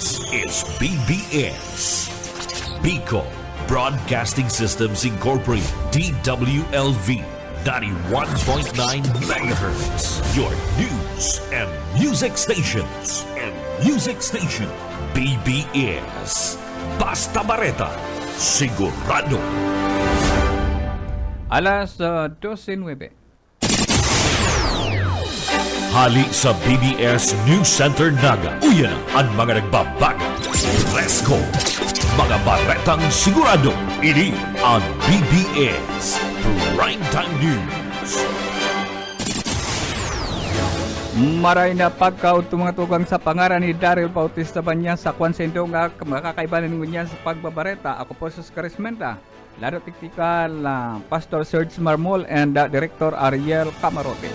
This is BBS, Bicol Broadcasting Systems Incorporated, DWLV, 91.9 MHz, your news and music stations. BBS, Basta Bareta, sigurado. Alas 12:09. Hali sa BBS News Center Naga. Uyan ang mga nagbabago. Let's go! Mga baretang sigurado. Ini ang BBS Primetime News. Maray na pagkaut tumatugang sa pangaran ni Daryl Bautista Banya sa konsento nga makakaibanan niya sa pagbabareta. Ako po sa Scarismenta. Laro tiktikal Pastor Serge Marmol and Director Ariel Camarote.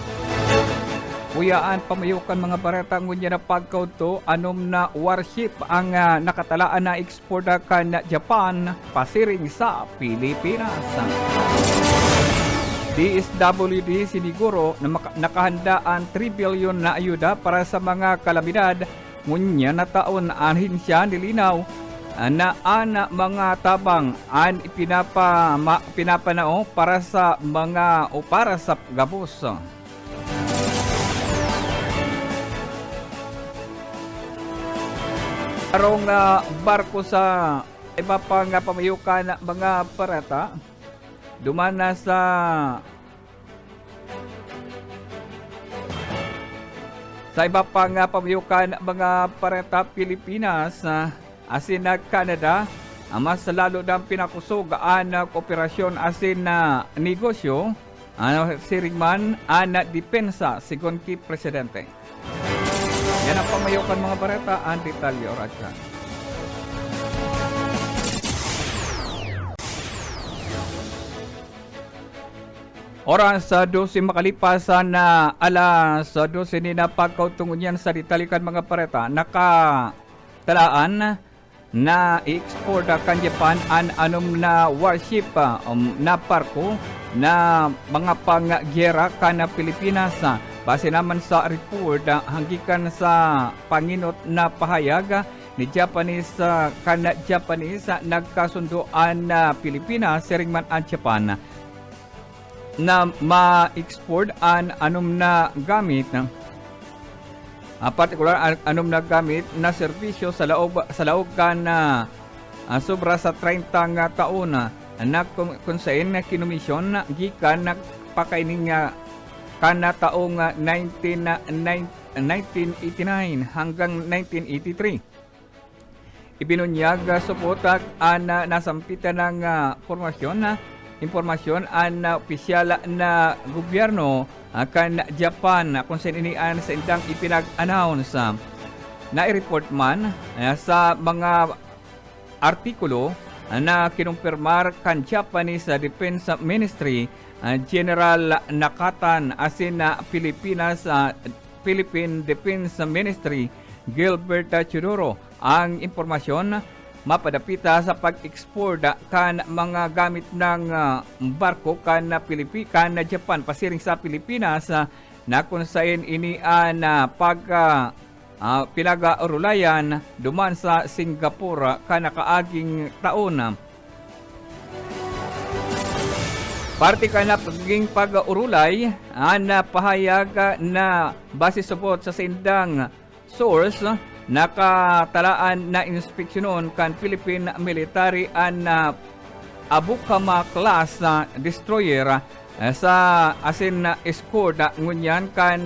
Uyaan pamayukan mga bareta ngunya na pagkauto anom na warship ang nakatalaan na export kan Japan pasiring sa Pilipinas. DSWD siniguro na nakahandaan 3 billion na ayuda para sa mga kalamidad ngunya na taon anhin siya nilinaw na ana mga tabang an pinapanao para sa mga o para sa gabos. Arong barko sa iba pang pamayukan mga parata dumana sa iba pang pamayukan mga parata Pilipinas asin na Canada mas lalo ng pinakusugaan kooperasyon asin na negosyo siringman na depensa sigon ki Presidente. Yan ang pamayukan mga bareta, ang detalye oradyan. Oras sa 12 makalipas na alas 12 ni na pagkautungon yan sa detalyikan mga bareta. Nakatalaan na i-export kan Japan an anom na warship na barko na mga pangyera kan Pilipinas. Base naman sa report, hanggikan sa panginot na pahayag ni Japanese nagkasunduan na Pilipinas, siringman ang Japan na ma-export an anom na gamit partikular anom na gamit na serbisyo sa laog kan sobra sa 30 taon na kung saan kinumisyon gikan nagpakaining kana taong 1989 hanggang 1983. Ibinunyag suporta ang nasampitan ng impormasyon ang opisyal na gobyerno kan Japan kung saan inian sa indang ipinag-announce na i-report man sa mga artikulo na kinumpirmar kan Japanese Defense Ministry General Nakatan asin na Philippine Defense Ministry Gilbert Chidoro ang impormasyon mapadapita sa pag-export kan mga gamit ng barko kan Japan pasiring sa Pilipinas na kung saan inian pinag-aurulayan duman sa Singapore kan nakaaging taon. Parte ka na pagiging pag-urulay na pahayag na base support sa sindang source nakatalaan na inspeksyonon kan Philippine Military and Abukama class destroyer sa asin na escort ngunyan kan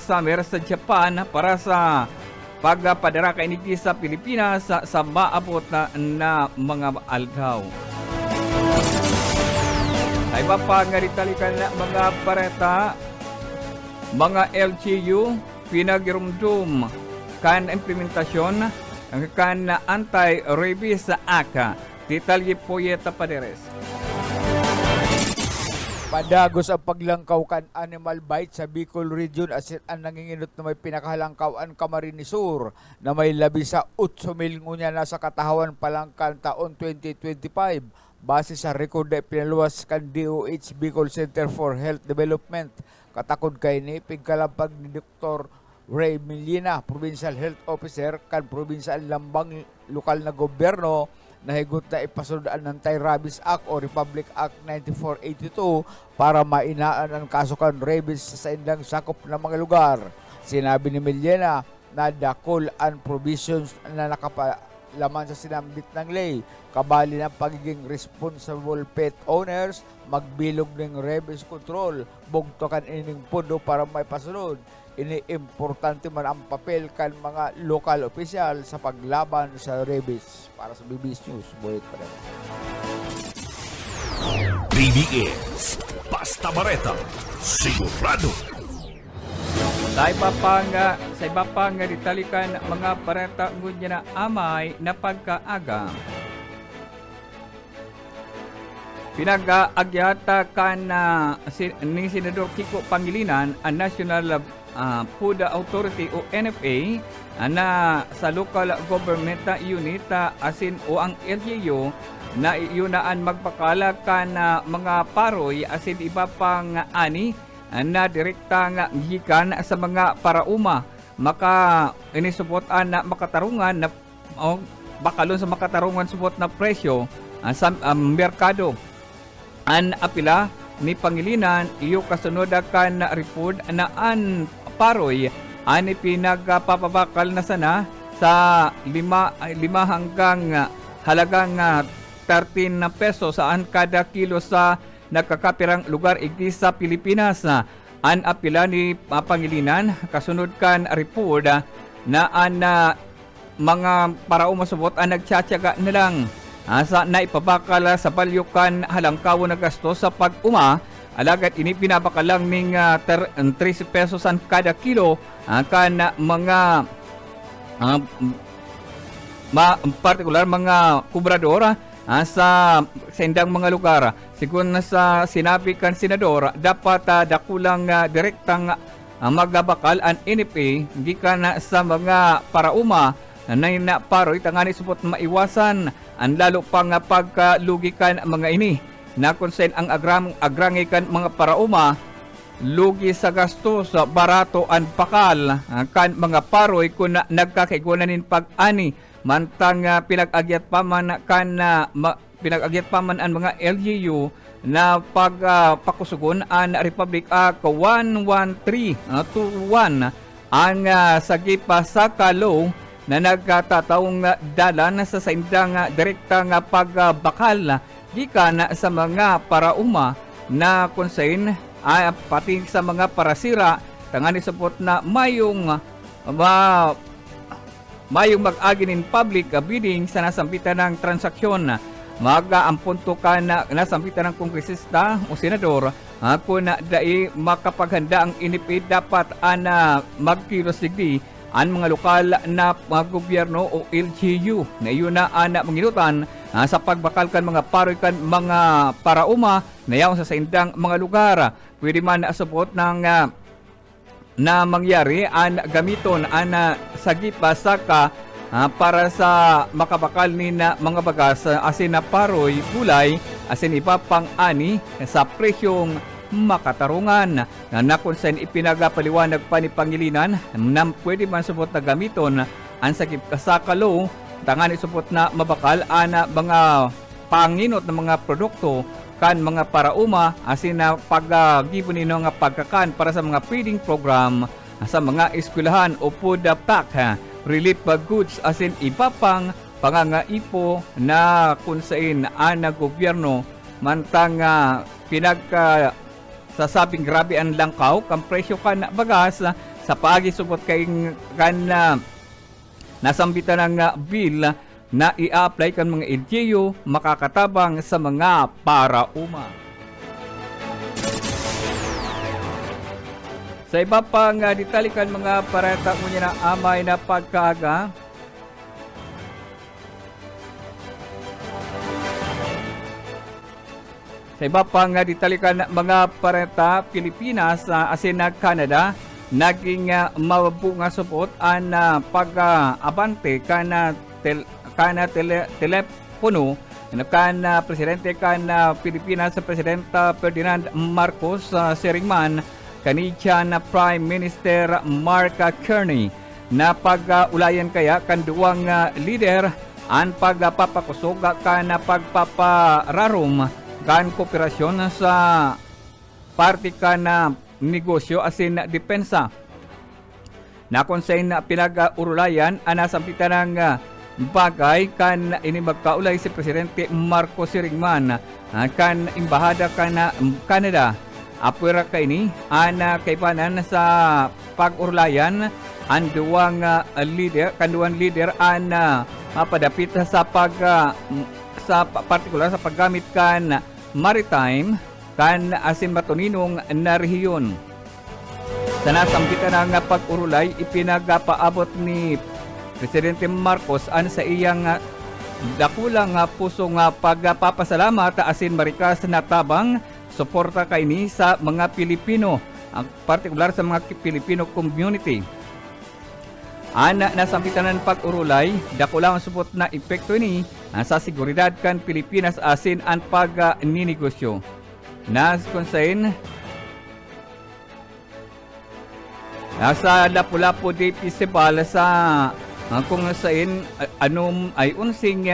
summer sa Japan para sa pagpadara kainigi sa Pilipinas sa maabot na mga aldaw. Ay iba pa nga ritalikan na mga pareta, mga LGU, pinagirumdum kan implementasyon kan anti-rabies act. Detalye po yeta paderes. Padagos ang paglangkaw kan animal bite sa Bicol Region asin ang nanginginot na may pinakahalangkawan Camarines Sur na may labi sa 8,000 ngunya na sa katahawan palang kan taon 2025. Base sa record na pinaluwas kan DOH Bicol Center for Health Development, katakod kay ni pigkalampag ni Dr. Ray Millina, Provincial Health Officer kan Provincial Lambang lokal na gobyerno na higot na ipasundan ng Anti-Rabies Act o Republic Act 9482 para mainaan ang kaso kan rabies sa indang sakop ng mga lugar. Sinabi ni Millena na dakol ang provisions na nakapalaman sa sinambit ng lay, kabali ng pagiging responsible pet owners, magbilog ng rabies control, bugtokan ining pundo para may pasunod. Ini-importante man ang papel kan mga local official sa paglaban sa rabies. Para sa BBS News, Boyet pa rin. BBS Basta Bareta, sigurado. Sa iba pang ditalikan mga bareta ngunya na amay na pagkaaga. Pinag-aagyata kan ni Senador Kiko Pangilinan ang National Food Authority o NFA na sa local government unit asin o ang LGU na iyunaan magpakala kan mga paroy asin iba pang ani na direktang gikan sa mga parauma maka inisubotan na makatarungan na bakalon sa makatarungan subot na presyo sa merkado. An apila ni Pangilinan iyo kasunod kan report na an paroy ani pinagpapabakal na sana sa 5 hanggang halagang 13 na peso saan kada kilo sa nagkakapirang lugar igdi sa Pilipinas. An apila ni Pangilinan kasunod kan report na an mga parauma subot ang nagtsatsaga na lang sa naipabakal sa balyukan halangkaw na gasto sa pag-uma alagad ini pinabakalang ning 13 pesos ang kada kilo kan mga particular mga kubrador sa sendang mga lugar. Sigun sa sinabi kan senador dapat dakulang direktang magabakal ang NFA gikan sa mga parauma na paroy tangani supot maiwasan ang lalo pang pagkalugikan mga ini na konsen ang agrangikan mga parauma lugi sa gastos barato ang pakal kan mga paroy kun nagkakaigunanin pag-ani mantang pinag-agyat pa man kan pinag-agyat pa man ang mga LGU na pagpakusugon ang Republic Act 11321 ang sagipa sa kalo na nagkatataong dalan sa saindang direktang pagbakal gikan sa mga parauma na konsen pati sa mga parasira tangani sapot na mayong mag-agi in public bidding sa nasampitan ng transaksyon. Mag-ampunto ka na nasampitan ng kongresista o senador kung dai makapaghanda ang NFA dapat magkilos digdi ang mga lokal na gobyerno o LGU na iyon na manginutan sa pagbakal kan mga paroy kan mga parauma na yaon sa saindang mga lugar. Pwede man asabot ng na mangyari ang gamiton ang sagipa saka para sa makabakal ni na mga bagas asin na paroy gulay asin iba pang ani sa presyong makatarungan na konsen ipinagapaliwanag pa ni Pangilinan na pwede man subot na gamiton ang sakip kasakalo tangan isubot na mabakal ana mga panginot ng mga produkto kan mga parauma asin na pag-given nino nga pagkakan para sa mga feeding program sa mga eskwelahan o food pack relief goods asin iba pang pangangaipo na kunsain ang gobyerno mantang sasabing grabe ang langkaw kan presyo kan bagas sa pagisubot kay kan nasambitan ng bill na i-apply kan mga LGU makakatabang sa mga parauma. Sa iba pang ditalikan mga pareta ngunya na amay na pagkaaga. Sa iba pang ditalikan mga pareta Pilipinas asin na Canada naging mabunga supot ang pag-abante kana telepono kan presidente kan Pilipinas sa Presidente Ferdinand Marcos Seringman Canadian Prime Minister Mark Carney na pag-ulayan kaya kan duwang leader ang pagpapakusog kan pagpapararom kan kooperasyon sa parte kan negosyo asin depensa. Na konsen pinag-urulayan anasampitan ng bagay kan ini magkaulay si Presidente Marcos Sirigman kan embahada kan Canada. Apura kaini ana kaipanan sa pag-urulayan ang duwang leader, kanduang leader an mapadapit sa sa partikular sa paggamit kan maritime kan asin matuninong na rehiyon. Sa nasampitan ng pag-urulay, ipinagapaabot ni Presidente Marcos an sa iyang dakulang pusong pagpapasalamat asin marikas na tabang suporta kaini sa mga Pilipino, ang partikular sa mga Filipino community. Ana nasampitan ng pag-urulay, dakulang supot na epekto ni sa seguridad kan Pilipinas asin ang pag-ninegosyo. Nas konsain sa Lapu-Lapu Day Festival sa kung saan anum ay unsing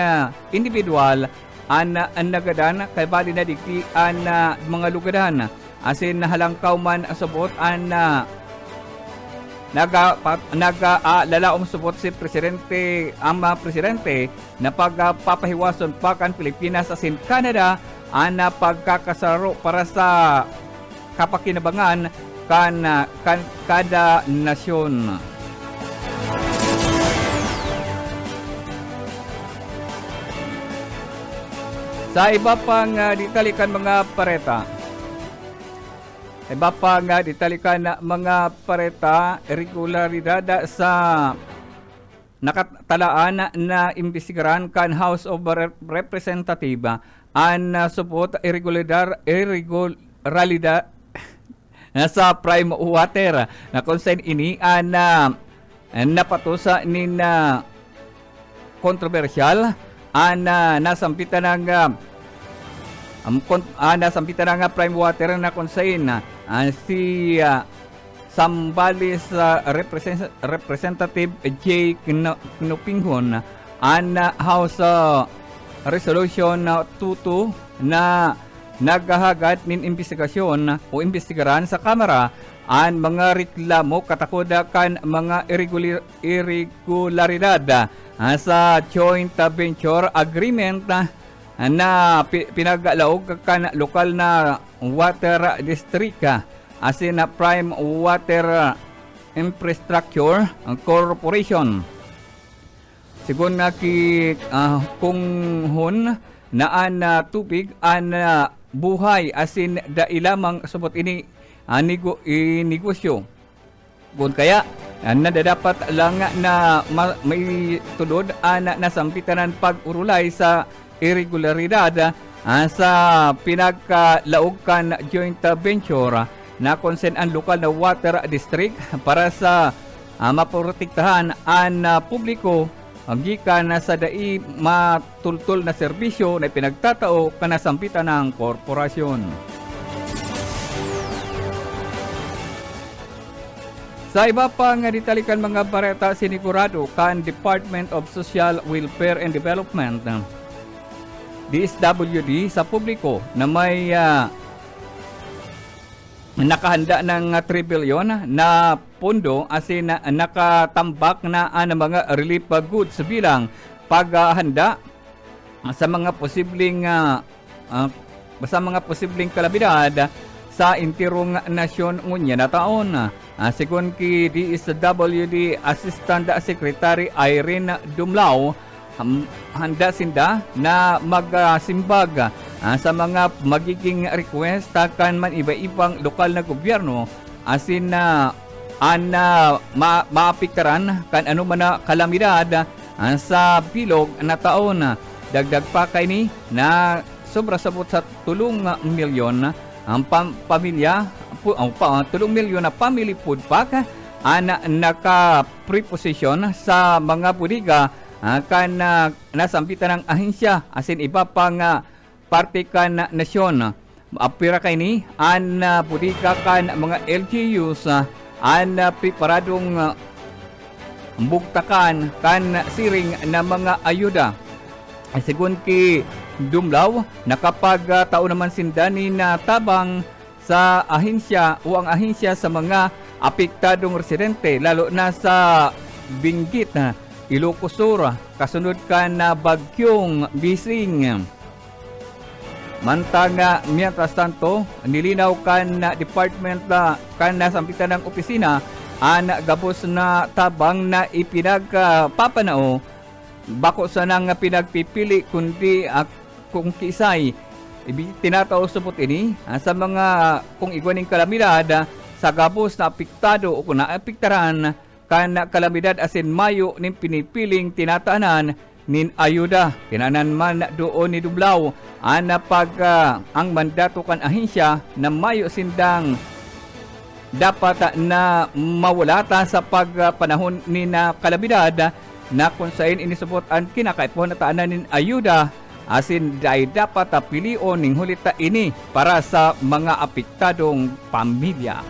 individual ang nagadan kay bali na dikti ang mga lugadan asin halangkaw man subot ang lalaom subot si presidente ang mga presidente na pagpapahiwason pa kan Pilipinas asin Canada ang pagkakasaro para sa kapakinabangan kan kada nasyon. Sa iba pang ditalikan mga pareta, mga pareta, regularidad sa nakatalaan na imbestigaran kan House of Representative ang support irregularidad sa prime water na concern ini ang napatusa ni na kontrobersyal nasampitan ng prime water na concern si Sambales Representative J. Knupinghon ang House Resolution 22 na naghahagad nin investigasyon o investigaran sa Kamara ang mga reklamo katakodakan mga irregularidad sa joint venture agreement na pinaglaog kan lokal na water district asin na Prime Water Infrastructure Corporation. Sigon nga kunghon naan tubig an buhay asin dailamang subot ini negosyo. Gun kaya nadadapat lang na may tulod nasampitan ng pag-urulay sa irregularidad sa pinagkalaog kan joint venture na concern ang lokal na water district para sa maprotektahan ang publiko gikan sa dai matultol na serbisyo na pinagtatao kanasampitan ng korporasyon. Sa iba pang ditalikan mga bareta, sinigurado kan Department of Social Welfare and Development DSWD sa publiko na may nakahanda ng 3 bilyon na pondo asin nakatambak na ang mga relief goods bilang paghahanda sa mga posibleng kalabidad sa intirong nasyon ngunya na taon. Sigon ki DSWD Assistant Secretary Irene Dumlao, handa sinda na magsimbag sa mga magiging request kan man iba-ibang lokal na gobyerno asin na maapektaran kan anuman na kalamidad sa bilog na taon. Dagdag pa kay ni na sobra sabot sa 3 milyon ang pamilya, 3 milyon na family food pack naka-preposition sa mga budiga kan nasampitan ng ahensya asin iba pang parte kan nasyon. apira kay ni an budika kan mga LGUs an preparadong bugtakan kan siring na mga ayuda. Sigun ki Dumlaw, nakapag tao naman sindani na tabang sa ahensya o ang ahensya sa mga apektadong residente, lalo na sa Benguet, Ilocos Sur, kasunod ka na bagyong Bising. Mantanga, mientras tanto, nilinaw kan na department kan na sampitan ng opisina ang gabos na tabang na ipinagpapanao bako sa nang pinagpipili kundi kung kisay tinatao supot ini sa mga kung igwaning kalamidad sa gabos na apektado o kung naapektaran kan kalamidad asin mayo ning pinipiling tinataanan nin ayuda. Kinanan man doon ni Dumlaw ang mandato kan ahensya na mayo sindang dapat na mawalata sa pagpanahon ni na kalamidad na kung saan inisubot ang kinakaipuhan na taanan nin ayuda asin dahil dapat pilion ning hulita ini para sa mga apektadong pamilya.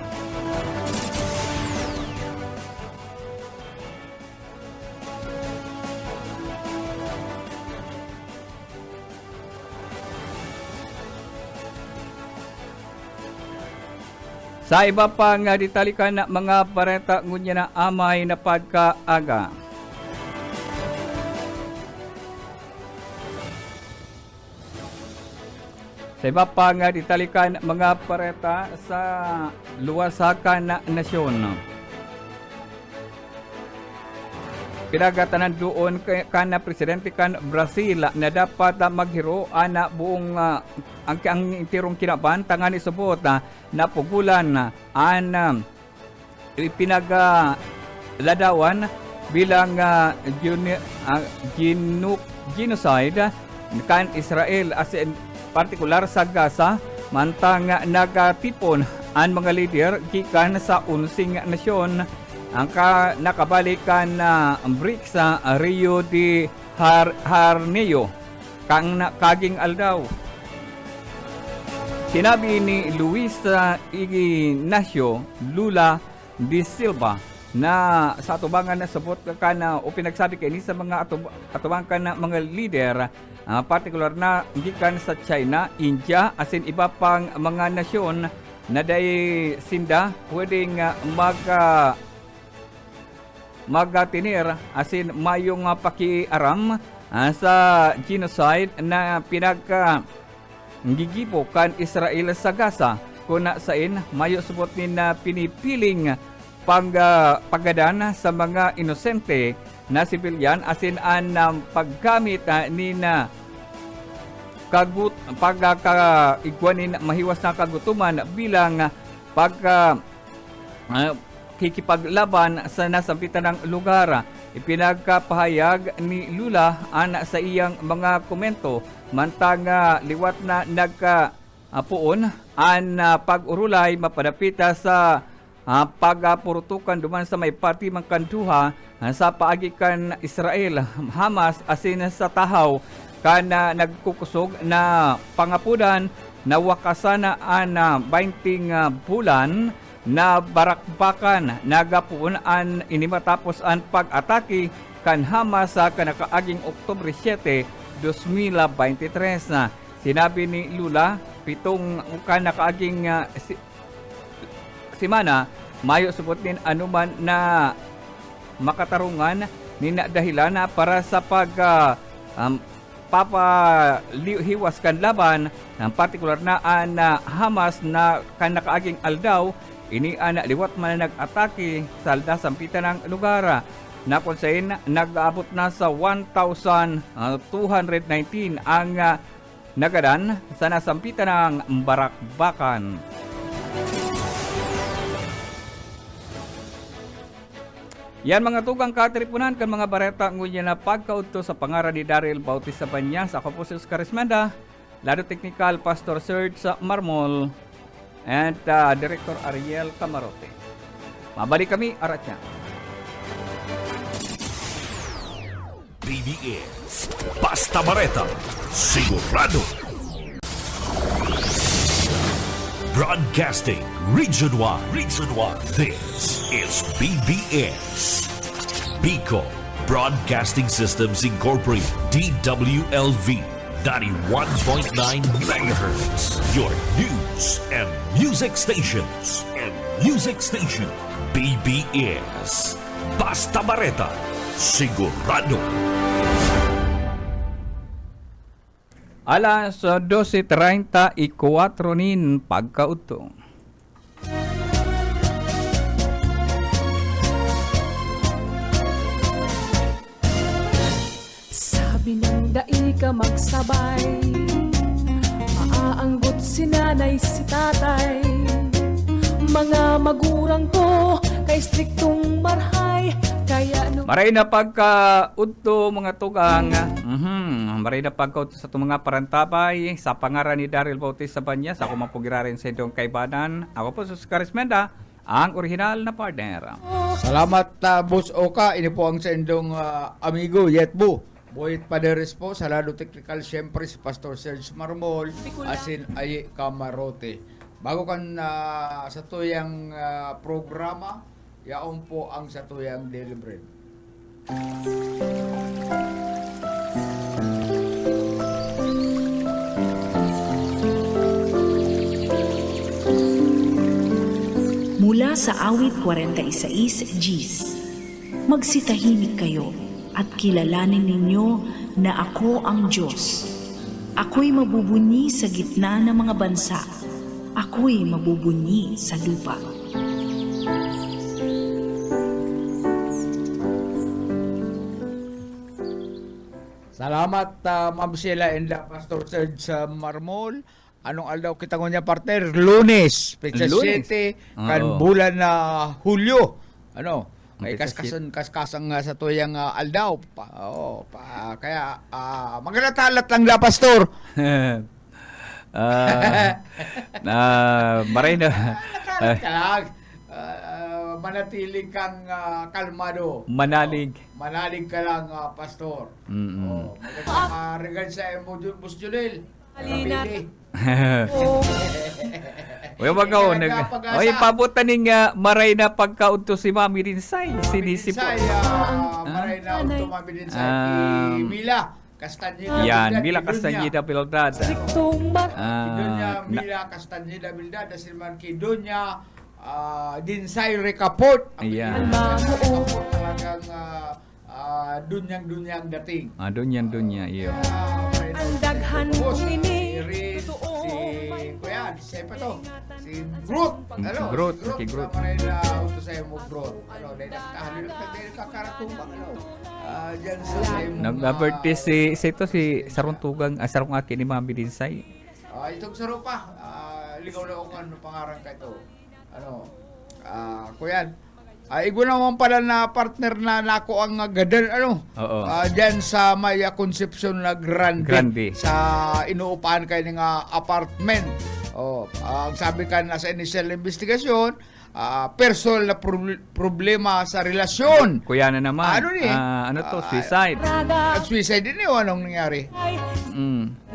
Sa iba pang ditalikan na mga bareta ngunya na amay na pagkaaga. Sa iba pang ditalikan mga bareta sa luwasakan na nasyon. Pinagatanan doon kan presidente kan Brazil na dapat maghiro na buong ang tirong kinaban tangan isubot na pugulan ipinagladawan bilang genocide kan Israel as in partikular sa Gaza mantang nagatipon ang mga leader gikan sa unsing nasyon ang nakabalikan na BRICS sa Rio de Janeiro kang kaging aldaw. Sinabi ni Luis Ignacio Lula de Silva na sa atubangan na sabot ka na o pinagsabi kaini sa mga atubangan na mga leader partikular na gikan sa China, India asin iba pang mga nasyon na day sinda pwedeng magatinir asin mayong pakiaram sa genocide na gigipo kan Israel sa Gaza kung sain mayo subot ni na pinipiling paggadan sa mga inosente na sibilyan asin an paggamit ni na pagkaigwanin mahiwas na kagutuman bilang kikipaglaban sa nasampitan ng lugar. Ipinagkapahayag ni Lula sa iyang mga komento mantang liwat na nagpuon pag-urulay mapadapita sa pagpurutukan duman sa may parti mangkanduha sa paagikan Israel, Hamas asin sa tahaw kana nagkukusog na pangapudan na wakasana 20 bulan na barakbakan nagapuon inimatapos ang pag-atake kan Hamas sa kanakaaging Oktubre 7, 2023 na. Sinabi ni Lula, 7 kanakaaging simana mayo subot nin anuman na makatarungan ni na dahilan para sa papalihiwas kan laban ng partikular na Hamas na kanakaaging aldaw ini liwat man nag-atake sa sampitan ng lugar na kung saan nag-aabot na sa 1,219 ang nagadan sa nasampitan ng barakbakan. Yan mga tugang katripunan kan mga bareta ngunya na pagkaudto sa pangaran ni Daryl Bautista Banyas. Ako po si Oscar Esmenda, Lado Technical Pastor Serge sa Marmol and Director Ariel Camarote. Mabalik kami aratnya. BBS Basta Bareta Sigurado. Broadcasting Region 1. Region 1. This is BBS. Bicol Broadcasting Systems Incorporated. DWLV. 91.9 megahertz. Your news and music stations. BBS. Basta Bareta. Sigurado. Alas 12:34 nin pagkaudto. Sabi ng dai ka magsabay, maaanggot si nanay si tatay. Mga magurang ko kay striktong marhay, kaya no Maray na pagkaudto mga tugang. Maray na pagkaudto sa itong mga parantabay sa pangaran ni Daryl Bautista Banyas. Ako mapugirarin sa itong kaibanan. Ako po si Oscar Esmenda, ang original na partner. Salamat Boss Oka. Ini po ang sa indong amigo Yetbo. Boyet Paderes po, sa lado technical, syempre si Pastor Serge Marmol, asin ay Camarote. Bago kan sa tuyang programa, yaon po ang sa tuyang Daily Bread. Mula sa awit 46 Gs, magsitahimik kayo at kilalanin ninyo na ako ang Diyos. Ako'y mabubunyi sa gitna ng mga bansa. Ako'y mabubunyi sa lupa. Salamat Ma'am Sheila and Pastor Serge Marmol. Anong aldaw kita ko niya partner? Lunes, Pecha Lunes. 7, kan Oo. bulan na Hulyo. Ano? May Pecha kaskasang sa tuyang aldaw. Kaya magandang lang la Pastor. Maray na. Talat ka lang. Manatili kang kalmado. Manalig. Manalig ka lang, Pastor. Magandang regal sa emo, Bus Junel. Halina. Kapili. Oy magaw Hindi nag. ka pag-asa. Oy pabutan ning maray na pagkaudto si Mami Rinsay, sinisip po. Maray na tumami din sa Mila. Castañeda. Yan, Bildad, Mila Kidunya. Castañeda Pilodad. striktong Kidunya, Mila Castañeda Bildad, Silman Kidunya, Dinsay Recaport. Ayan. Recaport talagang dunyang dating. Dunya iyo. Ang daghan Boss, kong ini, si Rin, totoo si may Kuya, si pa to, si Groot. Si Groot, si Groot. Maray na uto sa mo Groot. Dahil kakaratumba, dyan sa mo. Nag-birthday si ito si Saruntugang Sarong Aki ni Mami Rinsay. Itong saro pa, ligaw na kung ano pangarang ka ito. Kuya, igwa naman pala na partner na nako ang gadan Oo. diyan sa Maya Concepcion na Grande. sa inuupahan kayo ng apartment. Ang sabi ka na sa initial investigation, personal na problema sa relasyon. Kuya na naman. Ano ni? Ano to? Suicide. raga. Nag-suicide din yun. Anong nangyari? Ay,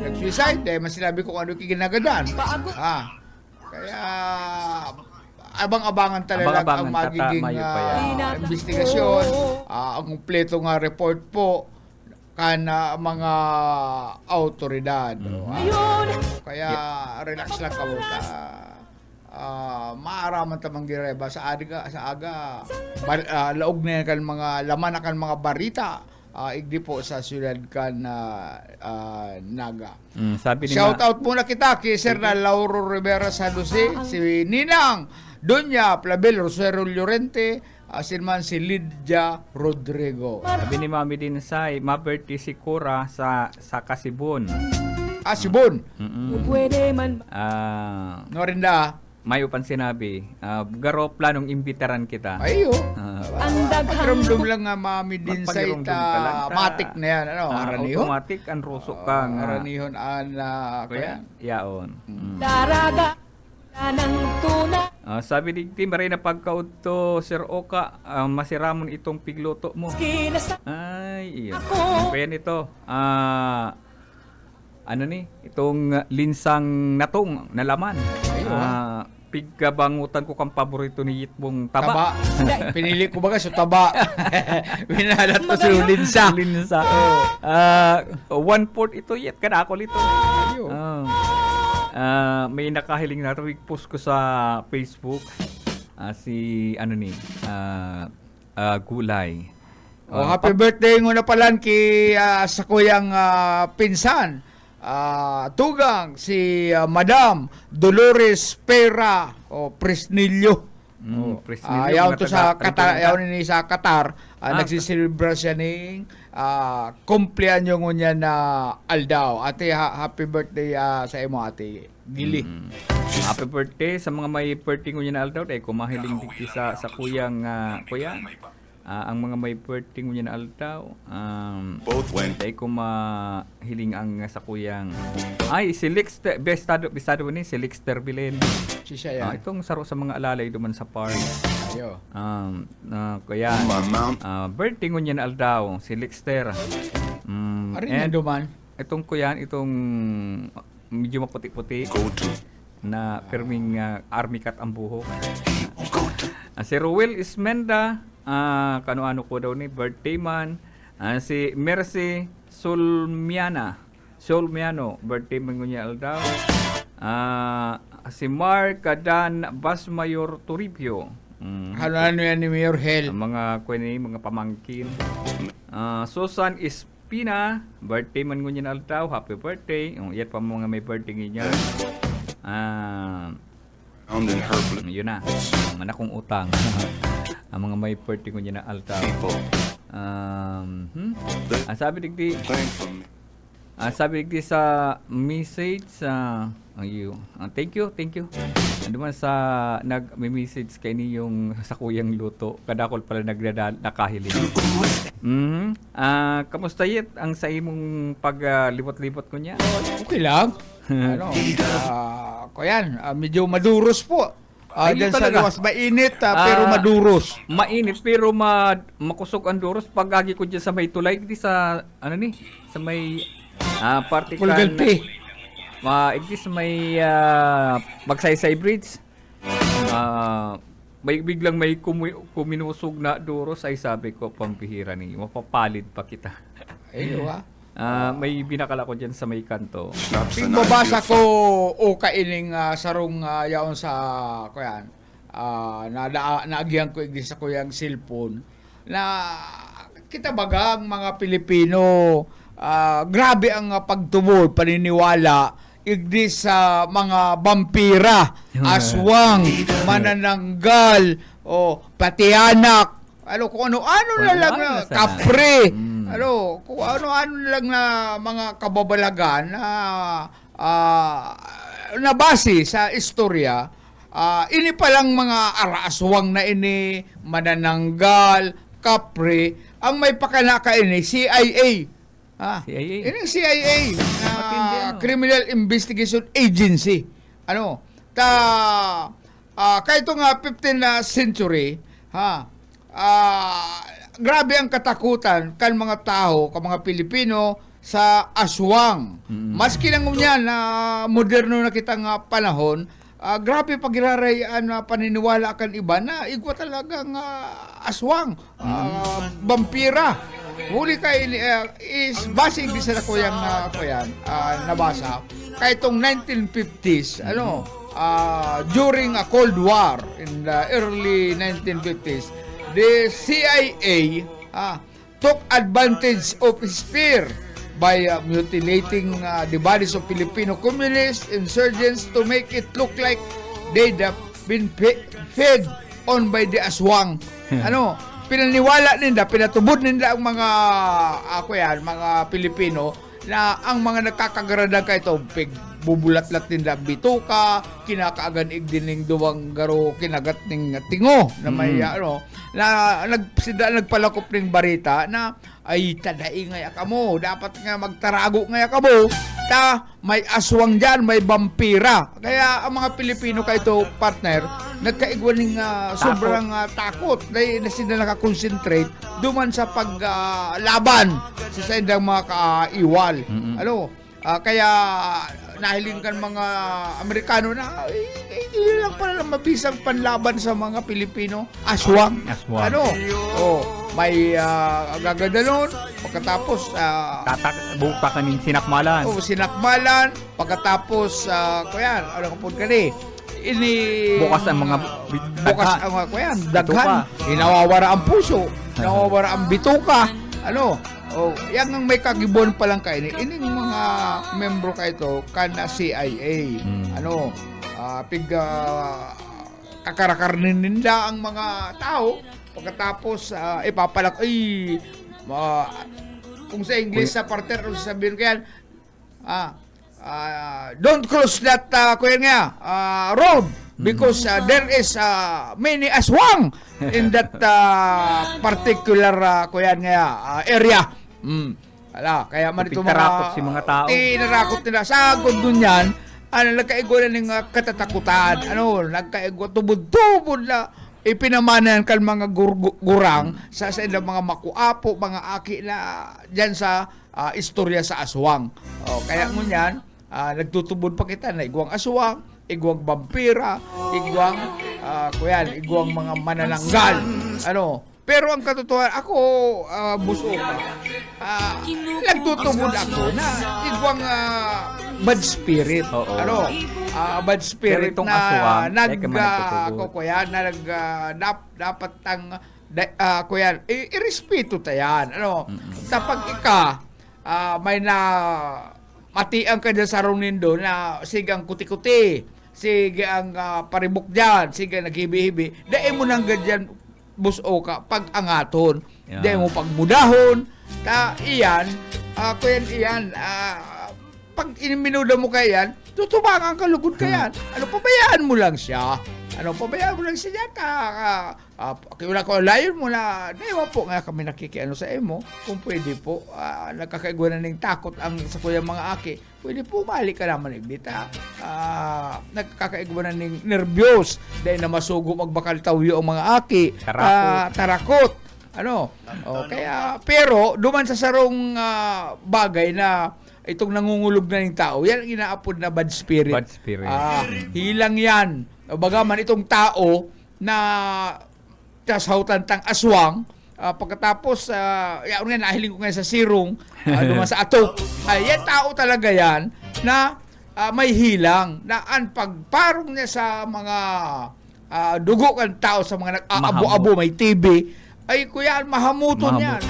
Nag-suicide dahil mas sinabi ko kung ano kiginagadan. Bago. Kaya abang-abangan talaga Abang-abangan, ang magiging tatamayo pa yan. investigasyon, ang kumpleto nga report po kana mga autoridad. yun. Kaya relax lang ka muna. Maaraman tamang gireba sa aga laog na yan kan mga laman na kan mga barita igdi po sa syudad kan Naga. Sabi ni Shout out muna kita kay Sir na Lauro Rivera San Jose, si Ninang Doña Plabel Rosero Llorente, asinman si Lydia Rodrigo. Sabi ni Mami Rinsay, ma-birthday si Cora sa Kasibon. Sibon. Pwede man No rin da. May upan sinabi, garo planong imbitaran kita. Ayo. ang daghan Pagramdum lang nga mami din sa Pagramdum ka lang ta. matik na yan. Aranihon? Automatic ang rusok kang Aranihon kuya, yaon. daraga ng tuna. Sabi ni Tim, maray na pagkaudto, Sir Oka, masiramon itong pigluto mo. Kinasa Ay, iya. Ako. Kaya nito, ano ni, itong linsang natong na laman. Pigkabangutan ko kang paborito ni Yitbong taba. Pinili ko baga so taba. Winalat ko sa linsa. Linsa. 1/4 ito yet kada ako lito. May nakahiling na post ko sa Facebook. Si Gulay. Happy birthday na pala sa kuyang pinsan. Tugang si Madam Dolores Pera o Presnillo. Presnillo, Ayaw mga to sa taga- Qatar, Rito ayaw ni sa Qatar. Nagsisilibra siya ng kumpleanyo niya na aldaw. Ate, happy birthday sa imo, ate Gili. Happy birthday sa mga may birthday ko na aldaw. Dahil kumahiling dito sa kuyang kuya. Ang mga may birthday ko na aldaw. Dahil kumahiling ang sa kuyang. Si Lixter, bestado ni si Lixter Bilen. Si siya yan. Itong saro sa mga alalay duman sa park. Ayo. Kaya, birthday ko na aldaw, si Lixter. Arin na duman. Itong kuyan, itong medyo maputi-puti na perming army cat ang buhok. Si Ruel Ismenda, kano-ano ko daw ni birthday man. Si Mercy Solmiano, birthday man niya aldaw. Si Mark Adan Basmayor Toribio. Ano yan ni Mayor Hel? Mga mga pamangkin. Susan Espina, birthday man ngunyan altaw, happy birthday. Iyat pa mga may birthday niya. Yun na, ang anak kong utang. Ang mga may birthday ngunyan na altaw. Sabi digdi sa message thank you. Ano man sa nag-message kay ni yung sa kuyang luto. Kadakol pala nakahiling. Kamusta yit ang sa imong paglibot-libot ko niya? Okay lang. Kuyan, medyo maduros po. Diyan sa talaga. luwas, mainit pero maduros. Mainit pero makusog ang duros. Pag-agi ko dyan sa may tulay, di sa sa may particle Pulgante. Igdis may Magsaysay Bridge. May biglang may kuminusog na duros ay sabi ko pampihira ni mapapalid pa kita. Ayo may binakala ko diyan sa may kanto. Pingbabasa ko o kaining sarong yaon sa kuyan. Naagihan ko igdi sa kuyang cellphone na kita bagang mga Pilipino grabe ang pagtubod, paniniwala igdi sa mga vampira, aswang, manananggal, patianak, kung ano-ano na lang na kapre, kung ano-ano lang na mga kababalagan na base sa istorya. Ini palang mga aswang na ini, manananggal, kapre, ang may pakanaka ini, CIA. CIA. Ini CIA Criminal Investigation Agency. Kahit nga 15th century, grabe ang katakutan kan mga tao, kan mga Pilipino sa aswang. Maski lang niyan na moderno na kitang panahon, grabe pagirarayaan na paniniwala kan iba na igwa talagang aswang, vampira. Huli kay is basing di sa kuyang nabasa kay itong 1950s during a Cold War in the early 1950s, the CIA took advantage of his fear by mutilating the bodies of Filipino communist insurgents to make it look like they'd been fed on by the aswang. Pinaniwala nila, pinatubod nila ang mga mga Pilipino na ang mga nagkakagarada kay ito, bubulat-lat nila bituka, kinakaagan igdining duwang garo, kinagat ning tingo na may nagpalakop ning barita na ay tadai nga kamo, dapat nga magtarago nga kamo, may aswang dyan, may vampira. Kaya ang mga Pilipino kay ito, partner, nagkaigwaning sobrang takot dahil na sila nakakonsentrate duman sa paglaban sa indang mga kaiwal. Kaya nahiling kan mga Amerikano na hindi lang pala mabisang panlaban sa mga Pilipino. Aswang. Aswang. Ano? May gaganda nun. Pagkatapos Buka kanin sinakmalan. sinakmalan. Pagkatapos kuyan, ano kapon ka ni? Bukas ang mga bukas ang mga kuyan, daghan. Nawawara ang puso. Nawawara ang bituka. Ano? Yan ang may kagibon pa lang kayo. Ining mga membro kayo ito, kana CIA. Ano? Kakarakarnin nila ang mga tao. Pagkatapos, ipapalak, kung sa English sa partner, kung sabihin ko yan, don't cross that road because there is many aswang in that particular area. Kaya man ito Tarakot si mga tao. Tinarakot nila. Sagod dun yan, nagkaigo na ng katatakutan. Nagkaigo, tubod-tubod na ipinamanan kan mga gurang sa ilang mga makuapo, mga aki na dyan sa istorya sa aswang. Kaya mo yan, nagtutubod pa kita na igwang aswang, igwang vampira, igwang mga manananggal. Pero ang katotohanan, ako, buso ka, nagtutubod ako na igwang bad spirit. Bad spirit Pero itong na aswang, dapat ang irespeto tayan. Tapag may na matiang ka dyan sa runindo na sigang kuti-kuti, sige ang paribok dyan, sige naghibi-hibi, dahil mo nang ganyan buso ka pag angaton, dahil mo pagmudahon, iyan, pag iniminuda mo kayan, tutubangan ka lugod kayan. Pabayaan mo lang siya. Wala ko layon mo na, dahil po nga kami nakikiano sa emo, kung pwede po, nagkakaigwa na ng takot ang sa kuya mga aki, pwede po balik ka naman igbita. Nagkakaigwa na ng nervyos, dahil na masugo magbakal tawyo ang mga aki. Tarakot. Pero, duman sa sarong bagay na itong nangungulog na ng tao, yan ang inaapod na bad spirit. Bad spirit. Hilang yan. Bagaman itong tao na tasautan tang aswang, pagkatapos, nahiling ko ngayon sa sirong, duman sa atok, yan tao talaga yan na may hilang, na ang pagparong niya sa mga dugo kan tao, sa mga nag-aabo-abo, may TB, ay kuya, mahamuton yan.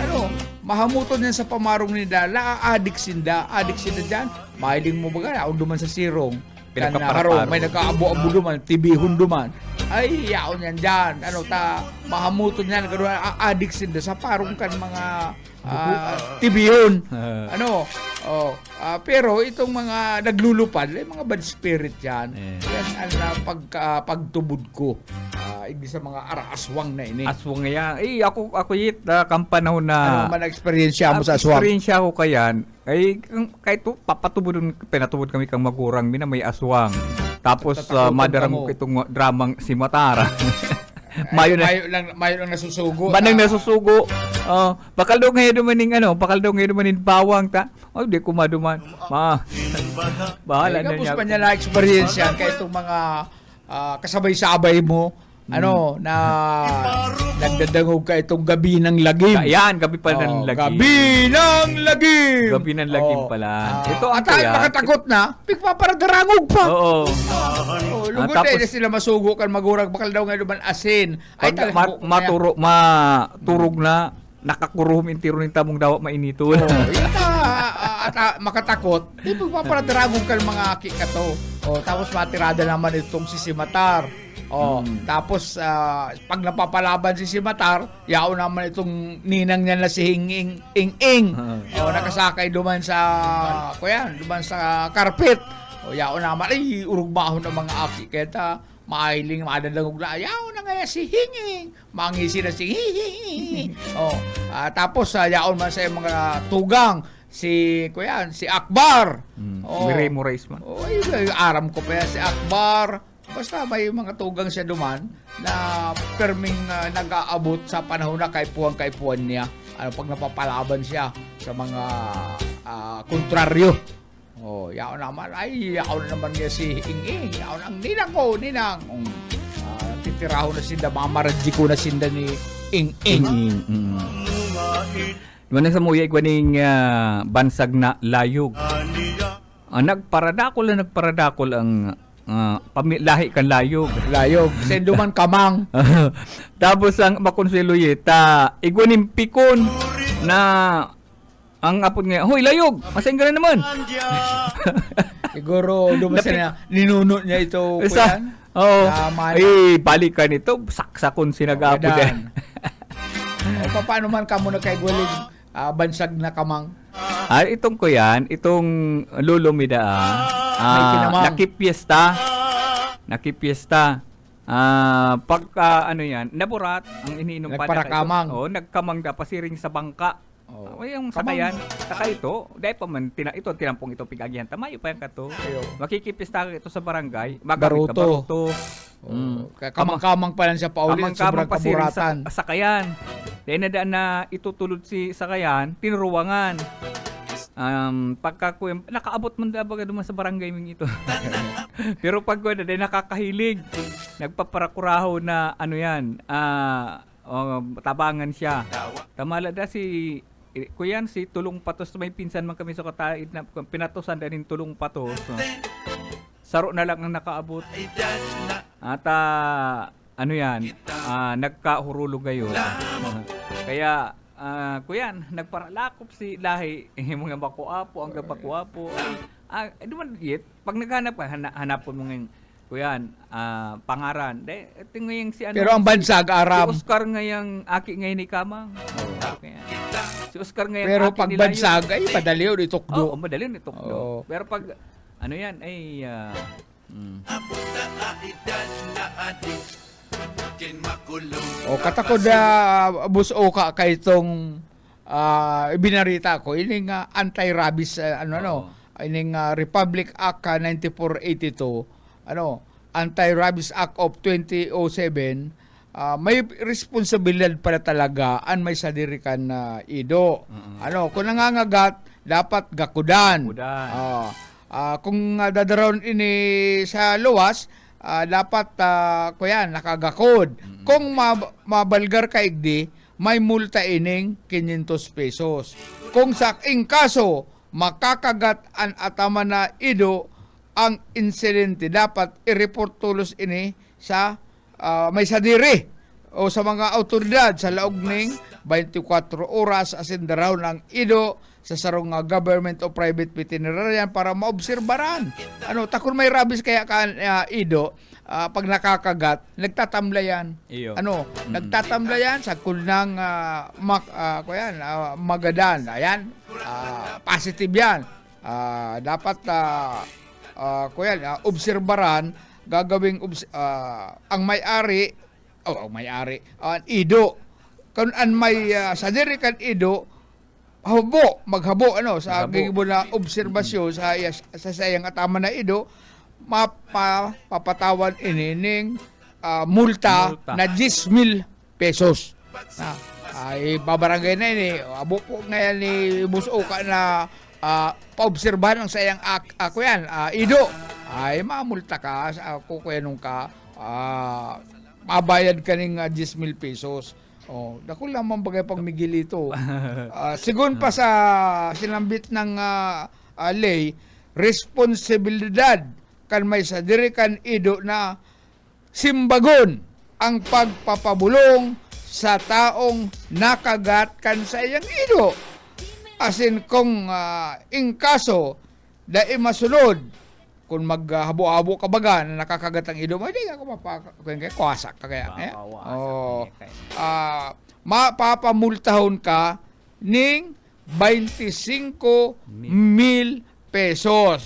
Mahamuton yan sa pamarong nila, na-addict sinda dyan, mahiling mo baga, duman sa sirong, may nagkaabo-abo duman, tibihon duman, ay yaon yan dyan, mahamuton yan, addict sinda sa parong kan mga tibihon. Pero itong mga naglulupad, mga bad spirit yan, yan ang pagtubod ko. Hindi sa mga aswang na ini. Aswang yan. Ako yit, kampanahon na... Ano man experience mo sa aswang? Experience ko kayan. Kahit pinatubod kami kang magurang, mina may aswang. Tapos, madaram ko itong dramang si Matara. Mayo lang nasusugo. Manang nasusugo. Bakal daw ngayon dumaning bawang ta. Di ko maduman. Bahala na niya. Kapos pa niya na experience yan kaya itong mga kasabay-sabay mo. Na nagdadangog ka itong gabi ng lagim. Yan, gabi pa ng lagim. Gabi ng lagim pala. Ito at makatakot na, pigpaparagdarangog pa. Oo. Lugod na sila masugo kan magurag, bakal daw ngayon man asin. Ay maturog na, nakakuruhom intiro ng tamong dawa mainito. Makatakot, di pigpaparagdarangog kan mga kikato. Tapos matirada naman itong si Simatar. Tapos pag napapalaban si Simatar, yao naman itong ninang niya na si Ing-Ing. Nakasakay duman sa carpet. Yao naman urugmahon ng mga aki kaya mailing madadangog na yao na nga si Hinging. Mangisi na si Hinging. Tapos yaon man sa mga tugang si Akbar. Miremo Reis man. Aram ko pa yan si Akbar. Basta may mga tugang siya duman na perming nag-aabot sa panahon na kaipuan niya. Pag napapalaban siya sa mga kontraryo. Oh, yao naman. Ay, yao naman niya si Ing-ing. Yao ang ninang ko, ninang. Titiraho na sinda, mamaradji ko na sinda ni Ing-ing. Gwaning sa muyay, gwaning bansag na layog. Nagparadakol ang lahi kan layog. Layog. Senduman kamang. Tapos ang makonseluyeta, igwaning pikon na ang apod nga, hoy layog, masayang ka na naman. Siguro, dumasa na, ninuno niya ito, kuyan. Oo. Tama na. Ay, balikan ito, saksakon sinag-apod eh. O, paano man ka muna kay Gulig, bansag na kamang? Itong kuyan, itong lulumida, May kinamang. nakipiesta. Pagka ano yan, naburat ang iniinom pa Nagparakamang. Nagkamang da pasiring sa bangka. Yung sakayan, saka ito, dahil pa man, ito, tinampong ito pigagihan, tamayo pa yan kato. Makikipista ka ito sa barangay, magamit ka baruto. Kamang-kamang pa lang siya paulit at sobrang pasiring kaburatan. sa sakayan. Dahil na daan na itutulod si sakayan, tinuruwangan. Pagka nakaabot man da baga duman sa barangay ming ito. Pero pag ko na dahil nakakahilig, nagpaparakuraho na ano yan, tabangan siya. Tamala da si kuyan si Tulong Patos, may pinsan man kami sa Kataid na pinatusan din Tulong Patos. Saro na lang ang nakaabot. At ano yan, nagkahurulog gayon. Kaya kuyan, nagparalakop si lahi mga bakuapo, ang bakuapo. Duman yet, pag naghanap ka, hanapon mo ng kuyan, pangaran. Ito ngayong si ano. Pero ang bansag, aram. Si Oscar ngayang aki ngayon ni Kamang. Kaya, si Oscar ngayang Pero aki pag nila bansag, ay padali yun, itukdo. Oo, madali nito. Oo. Pero pag ano yan ay O katakod na buso ka kay itong binarita ko, ining anti-rabies, ining Republic Act 9482, Anti-Rabies Act of 2007, may responsibilidad pala talaga an may sadirikan na ido. Kung nangangagat, dapat gakudan. Kung dadaron ini sa luwas, dapat nakagakod. Kung mabalgar ka igdi, may multa ining 500 pesos. Kung sa kaso, makakagat an atama na ido, ang insidente dapat i-report tulos ini sa may sadiri o sa mga autoridad sa laog ning 24 oras asin daraw ng ido sa sarong government o private veterinarian para maobserbaran. Takon may rabies kaya ka ido, pag nakakagat, nagtatamlayan. Nagtatamlayan sa kunang magadan. Ayan, positive yan. Dapat obserbaran, gagawing ang may-ari, ido. Kung an may sadiri kan ido, maghabo sa gibo na obserbasyon sa sayang atama na ido, papatawan inining multa na 10,000 pesos. Ay babarangay na ini. Abo po ngayon ni Buso ka na paobserbahan ang sayang ido. Ay mamulta ka kung kuyanong ka, mabayad ka ng 10,000 pesos. Dako lamang bagay pag migil ito. Sigun pa sa sinambit ng lay, responsibilidad kan may sadiri kan ido na simbagon ang pagpapabulong sa taong nakagat kan sa iyang ido. Asin kung in kaso dai masunod, kung maghabo-habo ka baga na nakakagat ang ido mo, hindi ako kwasak ka kaya. Mapapamultahon ka ning 25,000 pesos.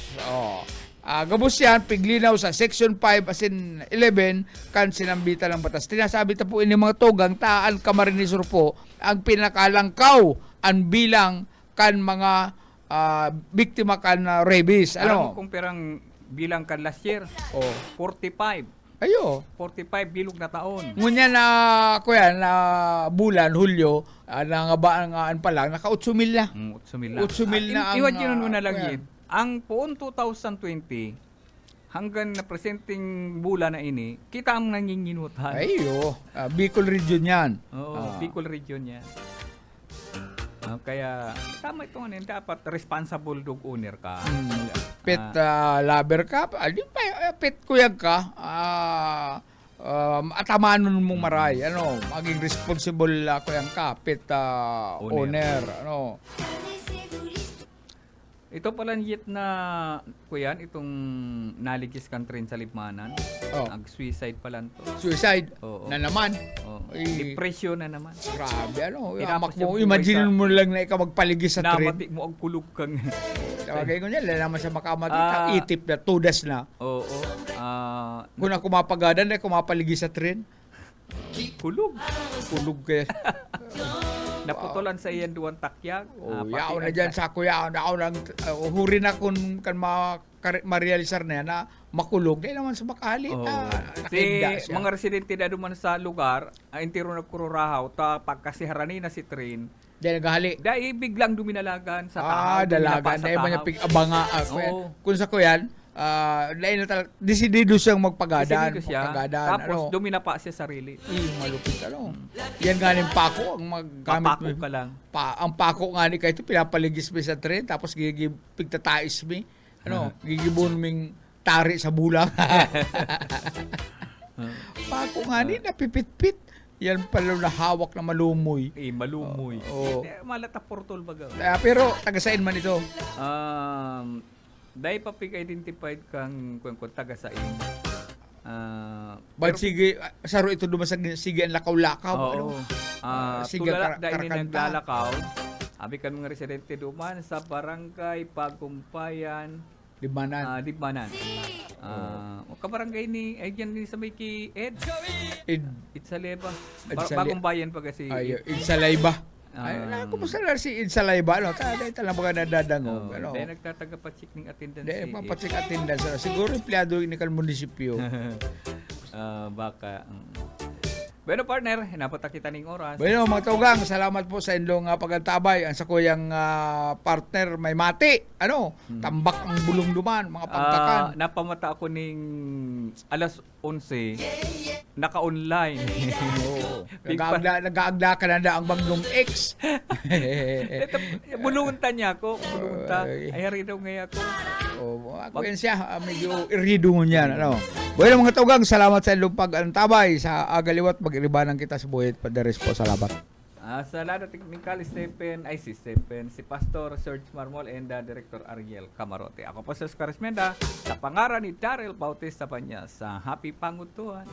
Gabos yan, piglinaw sa Section 5 asin 11 kan sinambita ng batas. Tinasabi ta po ini mga tugang taan kamarinisor po ang pinakalangkaw ang bilang kan mga biktima kan rabies. Alam mo kung perang bilang kan last year? 45. Ayo. 45 bilog na taon. Ngunya na bulan, Hulyo, nangabaan pa lang, naka 8,000 na. 8,000 na. 8,000 na ang... Iwan yun na lang yun. ang poon 2020 hanggang na presenting bulan na ini, kita ang nanginginutan. Ayo, Bicol region yan. Oo, Bicol region yan. Kaya tama ito ngayon, dapat responsible dog owner ka. Pet lover ka, di pa pet kuyag ka. Atamanon mong maray, maging responsible kuyang ka, pet owner, Ito pala yet na kuyan, itong naligis kang train sa Libmanan. Oh. Nag-suicide pala to. Suicide Oo. na naman. Oh. Ay. Depression na naman. Grabe, Tinapos Amak yung mo, buhay imagine sa- mo lang na ikaw magpaligis sa train. Namati mo ang kulog kang. Tawagay ko niya, lalaman sa makamati, Ah. itip na, tudas na. Oo. Kung ako mapagadan, kumapaligis sa train. Kulog. Kulog kaya. Naputulan sa iyan duwan takyag. Yaw na dyan sa kuya, ako nang huri na kung kan ma-realisar na yan na makulog. Dahil naman sa makahali, Si nakainda siya. mga residente na duman sa lugar, intiro na kururahaw, ta pagkasiharani na si train, Dahil naghali. dahil biglang duminalagan sa tahaw. Dalagan. duminapa sa Dahil man tahaw. niya abanga. Oo. Kung sa kuyan, dahil na talaga, desidido siyang magpagadan. Desidido siya. Magpagadan. Tapos duminapa siya sarili. Malupit, Yan nga ning pako, ang maggamit Papako mo. ka lang. Ang pako nga ni kayo, pinapaligis mo sa train, tapos pigtatais mi. Gigibon ming tari sa bulang. Pako nga ni, napipit-pit. Yan pala na hawak na malumoy. Malumoy. Oo. Malata portol baga. Pero, taga-sain man ito. Dahil pa identified kang taga sa in. Ba't sige, saro ito dumasag, sige ang lakaw-lakaw. Oo. Sige, Tulala dahil ni karakanta. naglalakaw. Abi kan mga residente duman sa barangay Pagkumpayan, Limanan. Libmanan. Kabarangay ni ay dyan din sa may ki Ed. Itsaleba. Bagong bayan pa kasi. Idsalay ba? Ah. Kumusta na si Idsalay ba? Talang mga nadadangog. Dahil nagtatagapatsik ng attendance. Hindi, mapatsik attendance. Siguro empleyado ni kan munisipyo. Baka. Bueno partner, hinapot kita ning oras. Bueno, mga taugang, salamat po sa inyong pagantabay. Ang sa kuyang partner may mati. Tambak ang bulong duman, mga pagkakan. Napamata ako ning alas 11 naka-online. Nag-aagda ka na ang Banggong X. Bulungan niya ako. Bulungan. Ay. Ay, hari daw ngayon ako. Ako yan siya, medyo irido mo niyan. Bueno, mga taugang, salamat sa inyong pagantabay. Sa agaliwat, mag-iribanan kita sa buhit. Padares po, salamat. Sa lado technical, Stephen, si Pastor Serge Marmol, and Director Ariel Camarote. Ako po si Oscar Esmenda, sa pangaran ni Daryl Bautista Panya sa Happy Pangutuan.